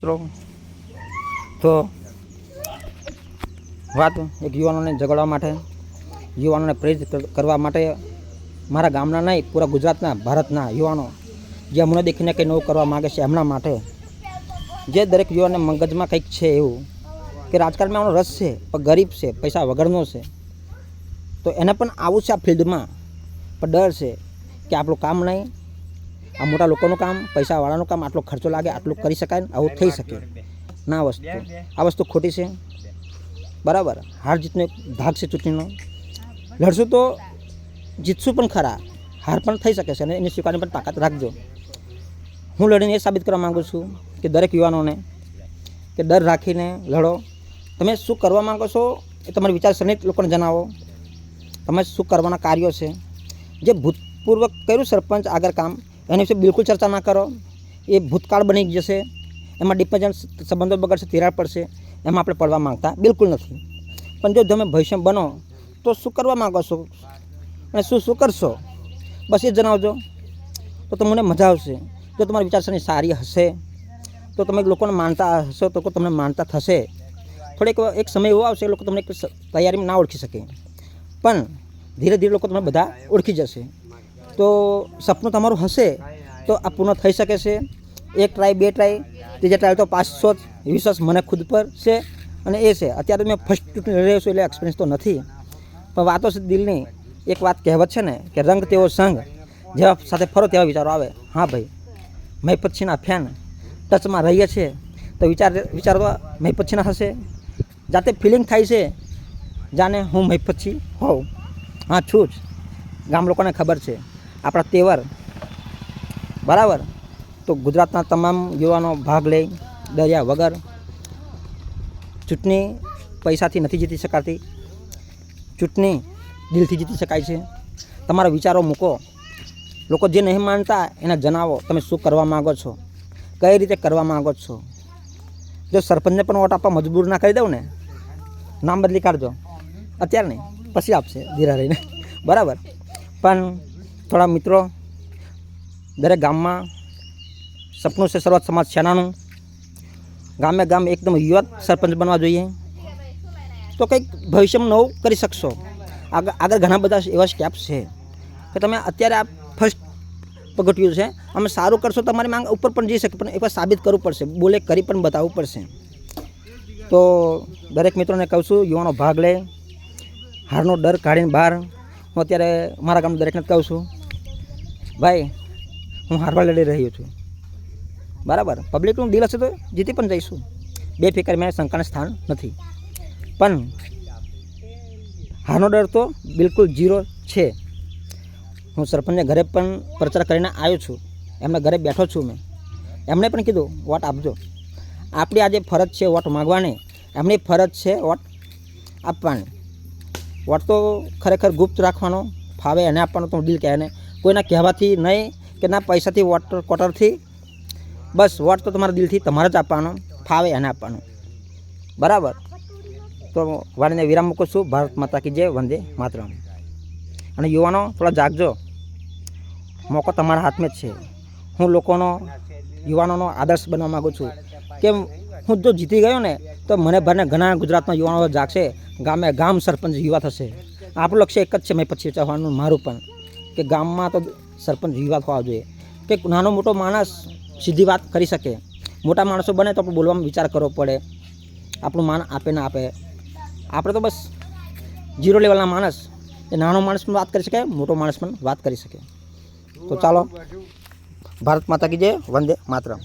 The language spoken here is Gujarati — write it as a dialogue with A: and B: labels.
A: મિત્રો તો વાત એક યુવાનોને જગાડવા માટે, યુવાનોને પ્રેરિત કરવા માટે મારા ગામના નહીં, પૂરા ગુજરાતના, ભારતના યુવાનો જે મને દેખીને કંઈ નવું કરવા માગે છે એમના માટે, જે દરેક યુવાનને મગજમાં કંઈક છે એવું કે રાજકારણમાં એનો રસ છે પણ ગરીબ છે, પૈસા વગરનો છે, તો એને પણ આવું છે આ ફિલ્ડમાં, પણ ડર છે કે આપણું કામ નહીં, આ મોટા લોકોનું કામ, પૈસાવાળાનું કામ, આટલો ખર્ચો લાગે, આટલું કરી શકાય, આવું થઈ શકે ના. આ વસ્તુ ખોટી છે. બરાબર, હાર જીતનો એક ભાગ છે ચૂંટણીનો. લડશું તો જીતશું પણ ખરા, હાર પણ થઈ શકે છે અને એની સ્વીકારવાની પણ તાકાત રાખજો. હું લડીને એ સાબિત કરવા માગું છું કે દરેક યુવાનોને કે ડર રાખીને લડો. તમે શું કરવા માગો છો એ તમારા વિચારસરણી લોકોને જણાવો. તમે શું કરવાના કાર્યો છે, જે ભૂતપૂર્વ કર્યું સરપંચ આગળ કામ, એની વિશે બિલકુલ ચર્ચા ના કરો. એ ભૂતકાળ બની જશે, એમાં ડિપેન્ડન્ટ સંબંધો બગડશે, તિરાડ પડશે, એમાં આપણે પડવા માંગતા બિલકુલ નથી. પણ જો તમે ભવિષ્ય બનો તો શું કરવા માગો છો અને શું કરશો, બસ એ જણાવજો તો તમને મજા આવશે. જો તમારી વિચારસરણી સારી હશે તો તમે લોકોને માનતા હશો તો તમને માનતા થશે. થોડીક એક સમય એવો આવશે લોકો તમને તૈયારીમાં ના ઓળખી શકે, પણ ધીરે ધીરે લોકો તમને બધા ઓળખી જશે. તો સપનું તમારું હશે તો આ પૂર્ણ થઈ શકે છે. એક ટ્રાય, બે ટ્રાય, ત્રીજા ટ્રાય તો 500 વિશ્વાસ મને ખુદ પર છે અને એ છે. અત્યારે મેં ફર્સ્ટ ચૂંટણી લડી રહ્યો છું એટલે એક્સપિરિયન્સ તો નથી, પણ વાતો છે દિલની. એક વાત કહેવત છે ને કે રંગ તેવો સંગ, જેવા સાથે ફરો તેવા વિચારો આવે. હા ભાઈ, મહીપતસિંહના ફેન ટચમાં રહીએ છીએ તો વિચારો તો મહીપતસિંહના હશે. જાતે ફિલિંગ થાય છે જાણે હું મહીપતસિંહ હોઉં. હા છું જ, ગામ લોકોને ખબર છે આપણા તેવર. બરાબર, તો ગુજરાતના તમામ યુવાનો ભાગ લે, ડર્યા વગર. ચૂંટણી પૈસાથી નથી જીતી શકાતી, ચૂંટણી દિલથી જીતી શકાય છે. તમારા વિચારો મૂકો, લોકો જે નહીં માનતા એને જણાવો તમે શું કરવા માગો છો, કઈ રીતે કરવા માગો છો. જો સરપંચને પણ વોટ આપવા મજબૂર ના કરી દઉં ને, નામ બદલી કાઢજો. અત્યારે નહીં, પછી આપશે ધીરે રહીને. બરાબર, પણ થોડા મિત્રો, દરેક ગામમાં સપનું છે સર્વત સમાજ સેનાનું. ગામે ગામ એકદમ યુવક સરપંચ બનવા જોઈએ તો કંઈક ભવિષ્યમાં નવું કરી શકશો. આગળ ઘણા બધા એવા સ્ટેપ્સ છે કે તમે અત્યારે આ ફર્સ્ટ પગથિયું છે, અમે સારું કરશો તમારી માંગ ઉપર પણ જઈ શકે, પણ એકવાર સાબિત કરવું પડશે, બોલે કરી પણ બતાવવું પડશે. તો દરેક મિત્રોને કહું છું, યુવાનો ભાગ લે, હારનો ડર કાઢીને બહાર. હું અત્યારે મારા ગામના દરેકને કહું છું, ભાઈ હું હારવા લડી રહ્યો છું. બરાબર, પબ્લિકનું દિલ હશે તો જીતી પણ જઈશું, બેફિકર, મેં શંકાને સ્થાન નથી. પણ હારનો ડર તો બિલકુલ ઝીરો છે. હું સરપંચને ઘરે પણ પ્રચાર કરીને આવ્યો છું, એમના ઘરે બેઠો છું મેં. એમણે પણ કીધું વોટ આપજો. આપણી આજે ફરજ છે વોટ માગવાની, એમની ફરજ છે વોટ આપવાની. વોટ તો ખરેખર ગુપ્ત રાખવાનો, ફાવે એને આપવાનો, તો દિલ કહે એને, કોઈના કહેવાથી નહીં કે ના પૈસાથી વોટ કોટરથી. બસ વોટ તો તમારા દિલથી તમારે જ આપવાનો, ફાવે એને આપવાનો. બરાબર, તો વાણીને વિરામ મૂકું છું. ભારત માતા કી જય, વંદે માતરમ. અને યુવાનો થોડા જાગજો, મોકો તમારા હાથમાં જ છે. હું યુવાનોનો આદર્શ બનવા માગું છું કે હું જો જીતી ગયો ને તો મને ભરને ઘણા ગુજરાતના યુવાનો જાગશે, ગામે ગામ સરપંચ યુવા થશે. આપણું લક્ષ્ય એક જ છે, મેં પછી ચૌહાણનું મારું પણ, કે ગામમાં તો સરપંચ યુવા થવા જોઈએ, કે નાનો મોટો માણસ સીધી વાત કરી શકે. મોટા માણસો બને તો આપણે બોલવામાં વિચાર કરવો પડે, આપણું માન આપે ના આપે. આપણે તો બસ ઝીરો લેવલના માણસ, એ નાનો માણસ પણ વાત કરી શકે, મોટો માણસ પણ વાત કરી શકે. તો ચાલો, ભારત માતા કી જય, વંદે માતરમ.